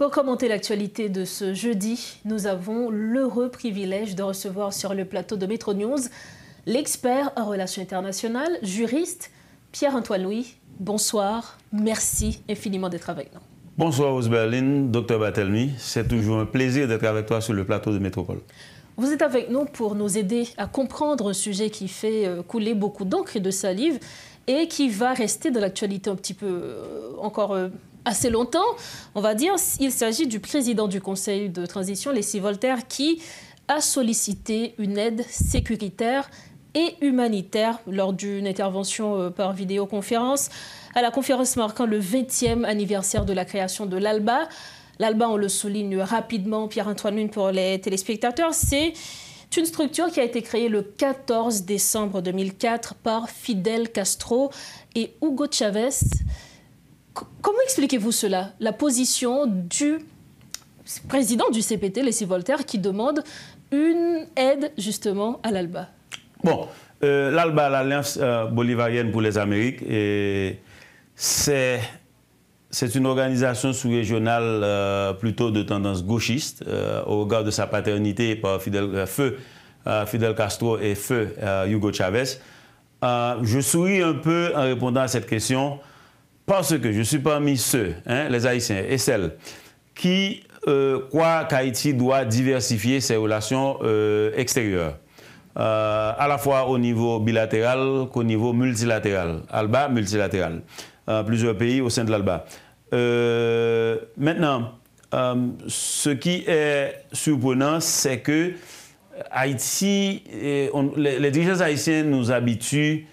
Pour commenter l'actualité de ce jeudi, nous avons l'heureux privilège de recevoir sur le plateau de Métro News l'expert en relations internationales, juriste, Pierre-Antoine Louis. Bonsoir, merci infiniment d'être avec nous. Bonsoir Osberlin, Dr Barthelemy. C'est toujours un plaisir d'être avec toi sur le plateau de Métropole. Vous êtes avec nous pour nous aider à comprendre un sujet qui fait couler beaucoup d'encre et de salive et qui va rester dans l'actualité un petit peu encore assez longtemps. On va dire, il s'agit du président du Conseil de transition, Leslie Voltaire, qui a sollicité une aide sécuritaire et humanitaire lors d'une intervention par vidéoconférence à la conférence marquant le 20e anniversaire de la création de l'ALBA. L'ALBA, on le souligne rapidement, Pierre-Antoine Louis, pour les téléspectateurs, c'est une structure qui a été créée le 14 décembre 2004 par Fidel Castro et Hugo Chavez. Comment expliquez-vous cela? La position du président du CPT, Leslie Voltaire, qui demande une aide justement à l'ALBA. Bon, l'ALBA, l'Alliance bolivarienne pour les Amériques, c'est une organisation sous-régionale plutôt de tendance gauchiste au regard de sa paternité par Fidel Castro et feu Hugo Chavez. Je souris un peu en répondant à cette question parce que je suis parmi ceux, les Haïtiens et celles, qui croient qu'Haïti doit diversifier ses relations extérieures, à la fois au niveau bilatéral qu'au niveau multilatéral, ALBA multilatéral. Plusieurs pays au sein de l'ALBA. Maintenant, ce qui est surprenant, c'est que Haïti, les dirigeants haïtiens nous habituent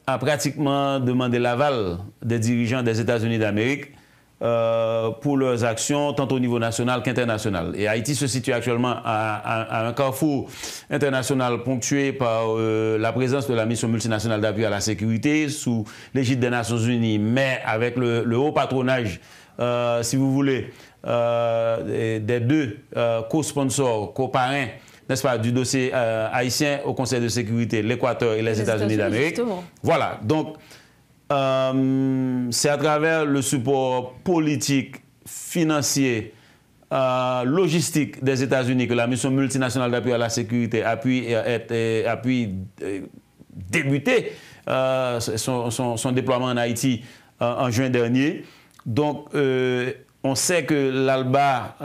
à pratiquement demander l'aval des dirigeants des États-Unis d'Amérique pour leurs actions, tant au niveau national qu'international. Et Haïti se situe actuellement à un carrefour international ponctué par la présence de la mission multinationale d'appui à la sécurité sous l'égide des Nations Unies, mais avec le haut patronage, si vous voulez, des deux co-sponsors, co-parrains, n'est-ce pas, du dossier haïtien au Conseil de sécurité, l'Équateur et les États-Unis d'Amérique. Voilà, donc c'est à travers le support politique, financier, logistique des États-Unis que la mission multinationale d'appui à la sécurité a pu débuter son déploiement en Haïti en juin dernier. Donc, on sait que l'ALBA,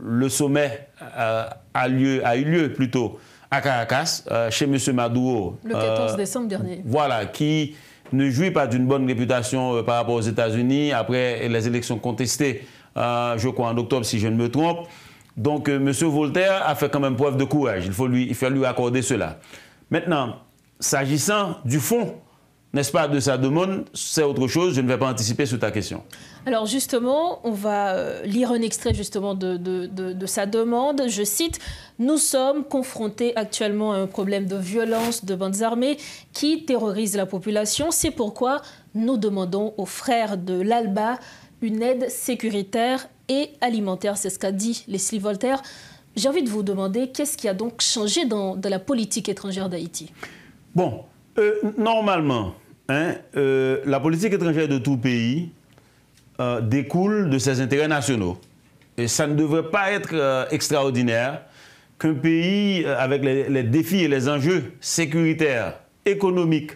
le sommet a eu lieu plutôt à Caracas, chez M. Maduro. Le 14 décembre dernier. Voilà, qui ne jouit pas d'une bonne réputation par rapport aux États-Unis après les élections contestées, je crois en octobre si je ne me trompe. Donc M. Voltaire a fait quand même preuve de courage, il faut lui accorder cela. Maintenant, s'agissant du fond, n'est-ce pas, de sa demande, c'est autre chose, je ne vais pas anticiper sur ta question. Alors justement, on va lire un extrait justement de sa demande. Je cite, « Nous sommes confrontés actuellement à un problème de violence de bandes armées qui terrorise la population. C'est pourquoi nous demandons aux frères de l'ALBA une aide sécuritaire et alimentaire. » C'est ce qu'a dit Leslie Voltaire. J'ai envie de vous demander, qu'est-ce qui a donc changé dans la politique étrangère d'Haïti? Bon, normalement, la politique étrangère de tout pays découle de ses intérêts nationaux. Et ça ne devrait pas être extraordinaire qu'un pays avec les défis et les enjeux sécuritaires, économiques,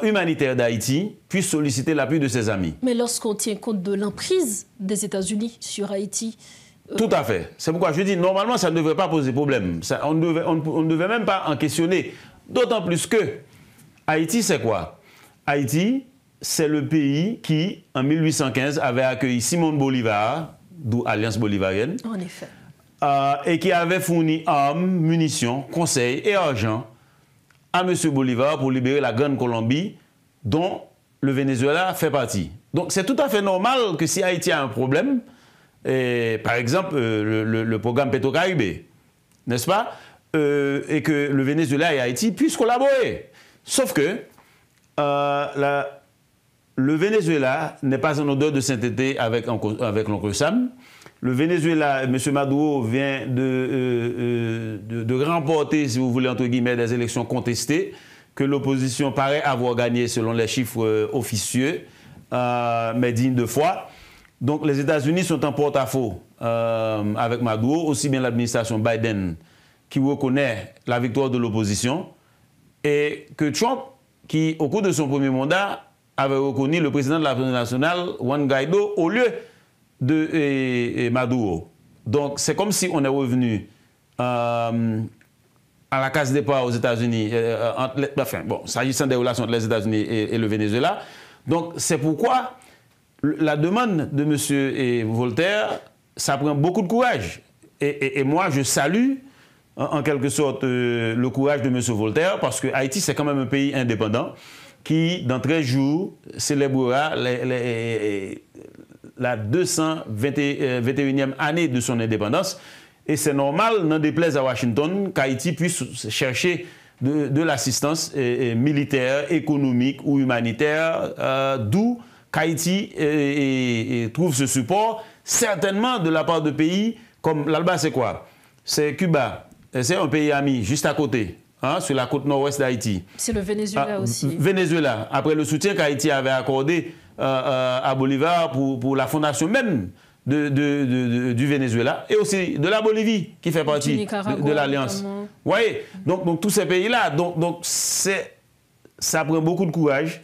humanitaires d'Haïti puisse solliciter l'appui de ses amis. Mais lorsqu'on tient compte de l'emprise des États-Unis sur Haïti... Tout à fait. C'est pourquoi je dis, normalement, ça ne devrait pas poser problème. On ne devait même pas en questionner. D'autant plus que Haïti, c'est quoi? Haïti, c'est le pays qui, en 1815, avait accueilli Simón Bolívar, d'où Alliance bolivarienne. En effet. Et qui avait fourni armes, munitions, conseils et argent à M. Bolívar pour libérer la Grande Colombie, dont le Venezuela fait partie. Donc c'est tout à fait normal que si Haïti a un problème, par exemple le programme Petro-Caribé, n'est-ce pas, et que le Venezuela et Haïti puissent collaborer. Sauf que le Venezuela n'est pas en odeur de sainteté avec l'oncle Sam. Le Venezuela, M. Maduro vient de remporter, si vous voulez, entre guillemets, des élections contestées que l'opposition paraît avoir gagné selon les chiffres officieux, mais dignes de foi. Donc les États-Unis sont en porte-à-faux avec Maduro, aussi bien l'administration Biden qui reconnaît la victoire de l'opposition, et que Trump, qui au cours de son premier mandat avait reconnu le président de l'Assemblée nationale, Juan Guaido, au lieu de Maduro. Donc c'est comme si on est revenu à la case départ aux États-Unis, s'agissant des relations entre les États-Unis et le Venezuela. Donc c'est pourquoi la demande de M. Voltaire, ça prend beaucoup de courage. Et moi, je salue en quelque sorte le courage de M. Voltaire, parce que Haïti, c'est quand même un pays indépendant qui, dans 13 jours, célébrera la 221e année de son indépendance. Et c'est normal, n'en déplaise à Washington, qu'Haïti puisse chercher de l'assistance militaire, économique ou humanitaire, d'où qu'Haïti trouve ce support, certainement de la part de pays comme l'Alba, c'est quoi? C'est Cuba, c'est un pays ami, juste à côté, hein, sur la côte nord-ouest d'Haïti. C'est le Venezuela aussi. Venezuela, après le soutien qu'Haïti avait accordé à Bolivar pour la fondation même du Venezuela, et aussi de la Bolivie, qui fait partie de l'Alliance. Vous voyez, donc tous ces pays-là, donc ça prend beaucoup de courage.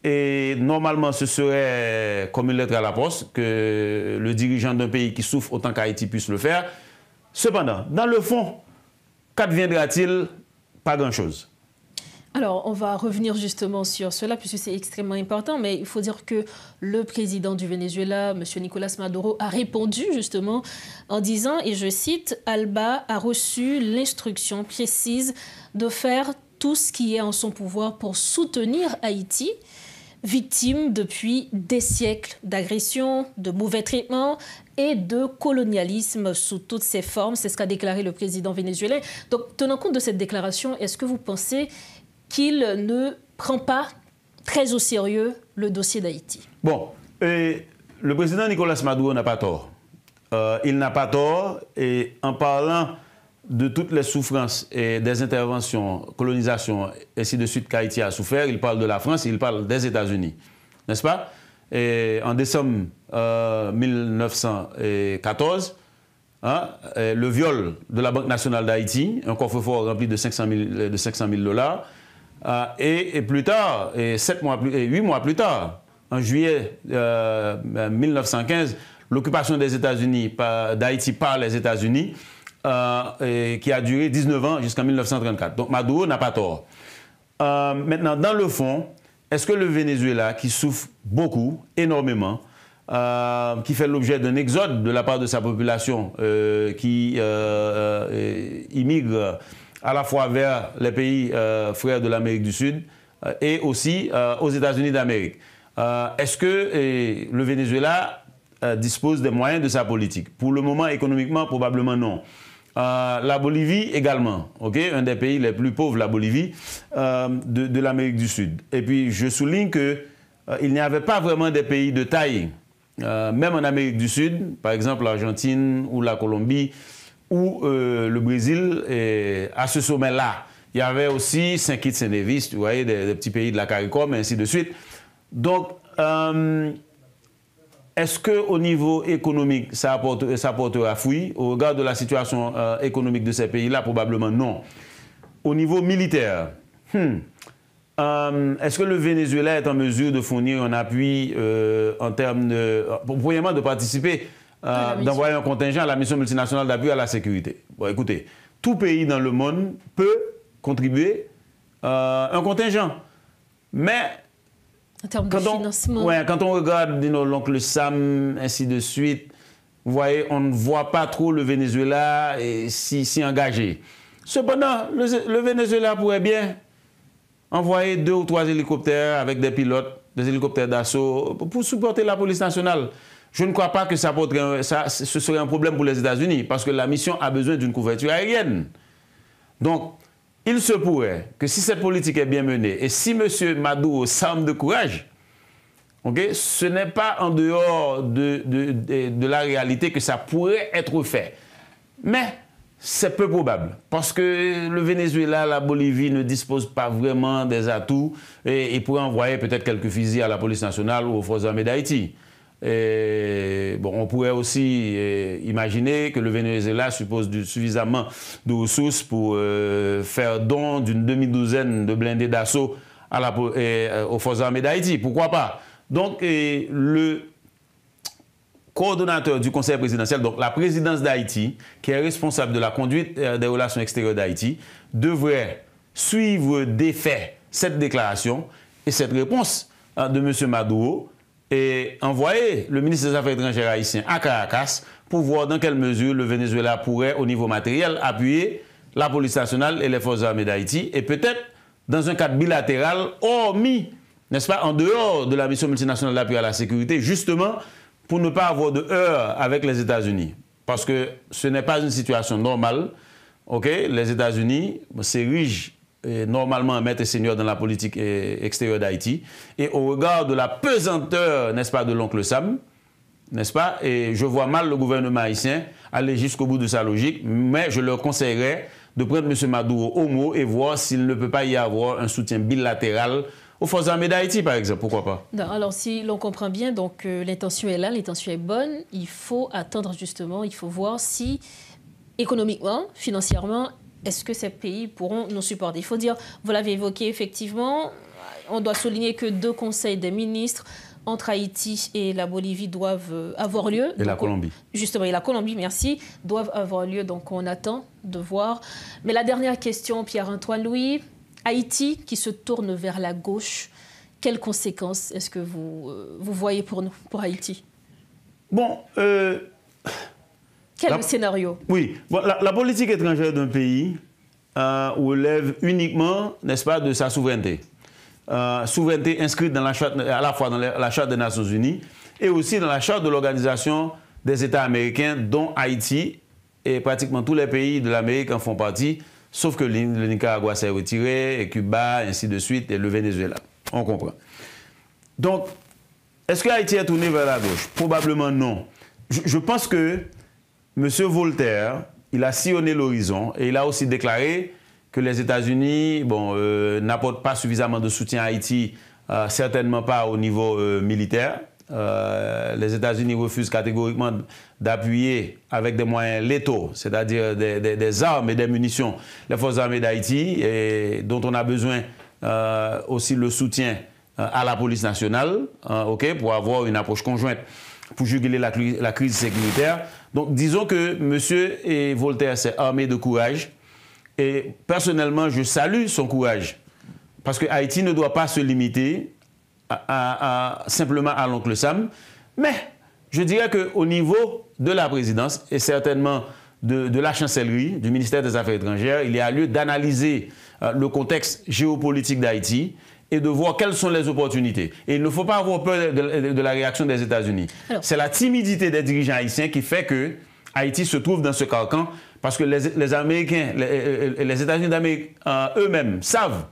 Et normalement, ce serait comme une lettre à la poste que le dirigeant d'un pays qui souffre autant qu'Haïti puisse le faire. Cependant, dans le fond, qu'adviendra-t-il? Pas grand-chose. Alors, on va revenir justement sur cela, puisque c'est extrêmement important, mais il faut dire que le président du Venezuela, M. Nicolas Maduro, a répondu justement en disant, et je cite, « Alba a reçu l'instruction précise de faire tout ce qui est en son pouvoir pour soutenir Haïti, victime depuis des siècles d'agression, de mauvais traitements et de colonialisme sous toutes ses formes. » C'est ce qu'a déclaré le président vénézuélien. Donc, tenant compte de cette déclaration, est-ce que vous pensez qu'il ne prend pas très au sérieux le dossier d'Haïti? Bon, le président Nicolas Maduro n'a pas tort. Il n'a pas tort, et en parlant de toutes les souffrances et des interventions, colonisation, ainsi de suite qu'Haïti a souffert, il parle de la France, il parle des États-Unis, n'est-ce pas? Et en décembre 1914, hein, le viol de la Banque nationale d'Haïti, un coffre-fort rempli de 500 000 $, et plus tard, 8 mois plus tard, en juillet 1915, l'occupation des États-Unis d'Haïti par les États-Unis, qui a duré 19 ans jusqu'en 1934. Donc Maduro n'a pas tort. Maintenant, dans le fond, est-ce que le Venezuela, qui souffre beaucoup, énormément, qui fait l'objet d'un exode de la part de sa population, qui immigre à la fois vers les pays frères de l'Amérique du Sud et aussi aux États-Unis d'Amérique, est-ce que le Venezuela dispose des moyens de sa politique? Pour le moment, économiquement, probablement non. La Bolivie également, okay? Un des pays les plus pauvres, la Bolivie, de l'Amérique du Sud. Et puis, je souligne qu'il n'y avait pas vraiment des pays de taille, même en Amérique du Sud, par exemple l'Argentine ou la Colombie ou le Brésil, à ce sommet-là. Il y avait aussi Saint-Kitts et Nevis, vous voyez, des petits pays de la CARICOM, et ainsi de suite. Donc, est-ce qu'au niveau économique, ça apportera fruit? Au regard de la situation économique de ces pays-là, probablement non. Au niveau militaire, est-ce que le Venezuela est en mesure de fournir un appui en termes de... premièrement, de participer, d'envoyer un contingent à la mission multinationale d'appui à la sécurité? Bon, écoutez, tout pays dans le monde peut contribuer un contingent. Mais... en termes de financement. Quand on regarde l'oncle Sam, ainsi de suite, vous voyez, on ne voit pas trop le Venezuela s'y engager. Cependant, le Venezuela pourrait bien envoyer 2 ou 3 hélicoptères avec des pilotes, des hélicoptères d'assaut, pour supporter la police nationale. Je ne crois pas que ce serait un problème pour les États-Unis, parce que la mission a besoin d'une couverture aérienne. Donc, il se pourrait que si cette politique est bien menée et si M. Maduro s'arme de courage, okay, ce n'est pas en dehors de la réalité que ça pourrait être fait. Mais c'est peu probable parce que le Venezuela, la Bolivie ne disposent pas vraiment des atouts et pourraient envoyer peut-être quelques fusils à la police nationale ou aux forces armées d'Haïti. Et, bon, on pourrait aussi imaginer que le Venezuela suppose suffisamment de ressources pour faire don d'une demi-douzaine de blindés d'assaut aux forces armées d'Haïti. Pourquoi pas? Donc, le coordonnateur du Conseil présidentiel, donc la présidence d'Haïti, qui est responsable de la conduite des relations extérieures d'Haïti, devrait suivre des faits cette déclaration et cette réponse de M. Maduro et envoyer le ministre des Affaires étrangères haïtien à Caracas pour voir dans quelle mesure le Venezuela pourrait, au niveau matériel, appuyer la police nationale et les forces armées d'Haïti et peut-être dans un cadre bilatéral, hormis, n'est-ce pas, en dehors de la mission multinationale d'appui à la sécurité, justement pour ne pas avoir de heurts avec les États-Unis. Parce que ce n'est pas une situation normale. Okay? Les États-Unis s'érigent normalement maître et seigneur dans la politique extérieure d'Haïti. Et au regard de la pesanteur, n'est-ce pas, de l'oncle Sam, n'est-ce pas, et je vois mal le gouvernement haïtien aller jusqu'au bout de sa logique, mais je leur conseillerais de prendre M. Maduro au mot et voir s'il ne peut pas y avoir un soutien bilatéral aux forces armées d'Haïti, par exemple, pourquoi pas? Non, alors, si l'on comprend bien, donc l'intention est là, l'intention est bonne. Il faut attendre justement, il faut voir si économiquement, financièrement, est-ce que ces pays pourront nous supporter? Il faut dire, vous l'avez évoqué effectivement, on doit souligner que 2 conseils des ministres entre Haïti et la Bolivie doivent avoir lieu. Et la Colombie. Justement, et la Colombie, merci, doivent avoir lieu. Donc, on attend de voir. Mais la dernière question, Pierre-Antoine Louis, Haïti qui se tourne vers la gauche, quelles conséquences est-ce que vous voyez pour nous, pour Haïti? Bon, quel est le scénario? Oui, bon, la politique étrangère d'un pays relève uniquement, n'est-ce pas, de sa souveraineté. Souveraineté inscrite dans la charte, à la fois dans la Charte des Nations Unies et aussi dans la Charte de l'Organisation des États américains, dont Haïti et pratiquement tous les pays de l'Amérique en font partie, sauf que le Nicaragua s'est retiré, et Cuba, ainsi de suite, et le Venezuela. On comprend. Donc, est-ce que Haïti est tourné vers la gauche? Probablement non. Je pense que M. Voltaire, il a sillonné l'horizon et il a aussi déclaré que les États-Unis n'apportent pas suffisamment de soutien à Haïti, certainement pas au niveau militaire. Les États-Unis refusent catégoriquement d'appuyer avec des moyens létaux, c'est-à-dire des armes et des munitions, les forces armées d'Haïti, dont on a besoin aussi le soutien à la police nationale, pour avoir une approche conjointe pour juguler la crise sécuritaire. Donc disons que M. Voltaire s'est armé de courage. Et personnellement, je salue son courage. Parce que Haïti ne doit pas se limiter simplement à l'oncle Sam. Mais je dirais qu'au niveau de la présidence et certainement de la chancellerie, du ministère des Affaires étrangères, il y a lieu d'analyser le contexte géopolitique d'Haïti et de voir quelles sont les opportunités. Et il ne faut pas avoir peur de la réaction des États-Unis. C'est la timidité des dirigeants haïtiens qui fait que Haïti se trouve dans ce carcan. Parce que les Américains, les États-Unis d'Amérique eux-mêmes savent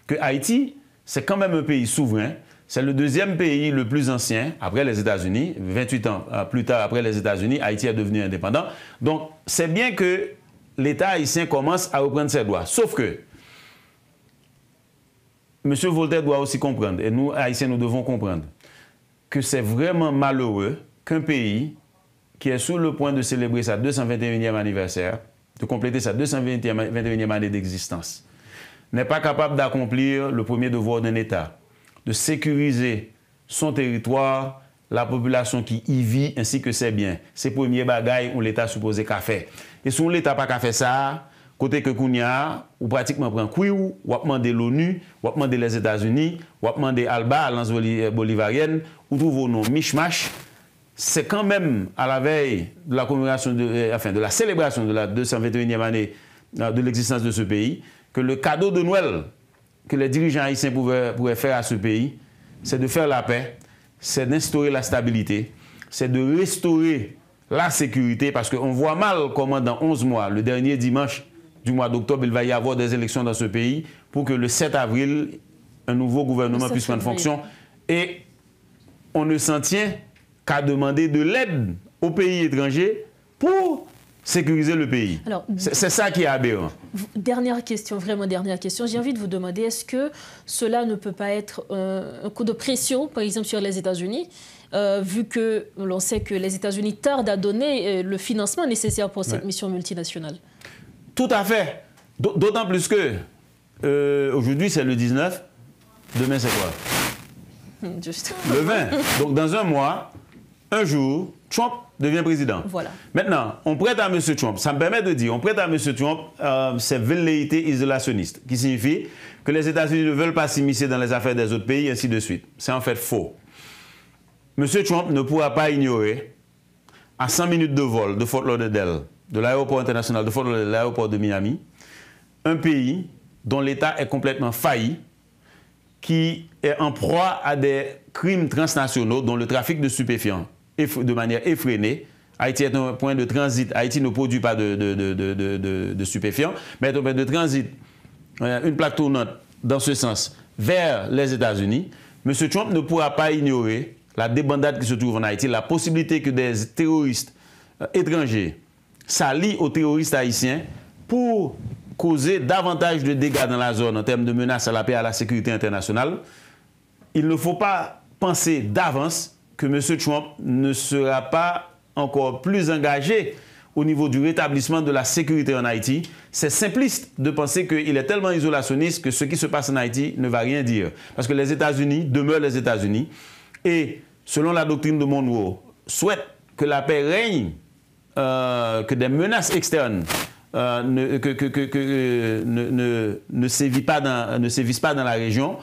que Haïti, c'est quand même un pays souverain. C'est le 2e pays le plus ancien après les États-Unis. 28 ans plus tard après les États-Unis, Haïti est devenu indépendant. Donc, c'est bien que l'État haïtien commence à reprendre ses droits. Sauf que M. Voltaire doit aussi comprendre, et nous, Haïtiens, nous devons comprendre, que c'est vraiment malheureux qu'un pays qui est sur le point de célébrer sa 221e anniversaire, de compléter sa 221e année d'existence, n'est pas capable d'accomplir le premier devoir d'un État, de sécuriser son territoire, la population qui y vit, ainsi que ses biens. Ces premiers bagailles où l'État supposé qu'a fait. Et si l'État n'a pas fait ça, côté que Kounia, ou pratiquement prend Kouiou, ou a demandé l'ONU, ou a demandé les États-Unis, ou a demandé ALBA, Alliance bolivarienne, ou trouve nos mishmash. C'est quand même à la veille de la commémoration, de la célébration de la 221e année de l'existence de ce pays, que le cadeau de Noël que les dirigeants haïtiens pourraient faire à ce pays, c'est de faire la paix, c'est d'instaurer la stabilité, c'est de restaurer la sécurité, parce qu'on voit mal comment dans 11 mois, le dernier dimanche du mois d'octobre, il va y avoir des élections dans ce pays pour que le 7 avril, un nouveau gouvernement puisse prendre fonction. Et on ne s'en tient qu'à demander de l'aide aux pays étrangers pour sécuriser le pays. C'est ça qui est aberrant. Dernière question, vraiment dernière question. J'ai envie de vous demander, est-ce que cela ne peut pas être un coup de pression, par exemple, sur les États-Unis, vu que l'on sait que les États-Unis tardent à donner le financement nécessaire pour cette mission multinationale? Tout à fait. D'autant plus que aujourd'hui, c'est le 19. Demain, c'est quoi? Juste. Le 20. Donc, dans un mois, un jour, Trump devient président. Voilà. Maintenant, on prête à M. Trump, ça me permet de dire, on prête à M. Trump ses velléités isolationnistes, qui signifie que les États-Unis ne veulent pas s'immiscer dans les affaires des autres pays, ainsi de suite. C'est en fait faux. M. Trump ne pourra pas ignorer, à 100 minutes de vol de Fort Lauderdale, de l'aéroport international de Fort Lauderdale, l'aéroport de Miami, un pays dont l'État est complètement failli, qui est en proie à des crimes transnationaux, dont le trafic de stupéfiants, de manière effrénée. Haïti est un point de transit. Haïti ne produit pas de stupéfiants, mais est un point de transit, une plaque tournante dans ce sens, vers les États-Unis. M. Trump ne pourra pas ignorer la débandade qui se trouve en Haïti, la possibilité que des terroristes étrangers s'allient aux terroristes haïtiens pour causer davantage de dégâts dans la zone en termes de menaces à la paix et à la sécurité internationale. Il ne faut pas penser d'avance que M. Trump ne sera pas encore plus engagé au niveau du rétablissement de la sécurité en Haïti. C'est simpliste de penser qu'il est tellement isolationniste que ce qui se passe en Haïti ne va rien dire. Parce que les États-Unis demeurent les États-Unis et, selon la doctrine de Monroe, souhaitent que la paix règne, que des menaces externes ne sévissent pas dans la région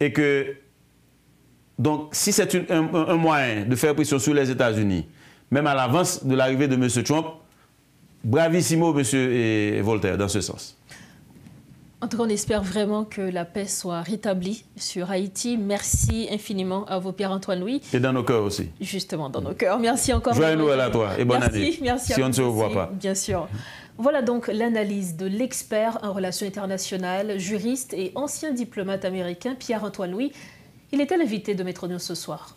et que, donc, si c'est un moyen de faire pression sur les États-Unis, même à l'avance de l'arrivée de M. Trump, bravissimo, M. Voltaire, dans ce sens. En tout cas, on espère vraiment que la paix soit rétablie sur Haïti. Merci infiniment à vous, Pierre-Antoine Louis. Et dans nos cœurs aussi. Justement, dans nos cœurs. Merci encore. Joyeux Noël à toi et bonne année. Merci si on ne se revoit pas. Bien sûr. Voilà donc l'analyse de l'expert en relations internationales, juriste et ancien diplomate américain Pierre-Antoine Louis. Il était l'invité de Métro News ce soir.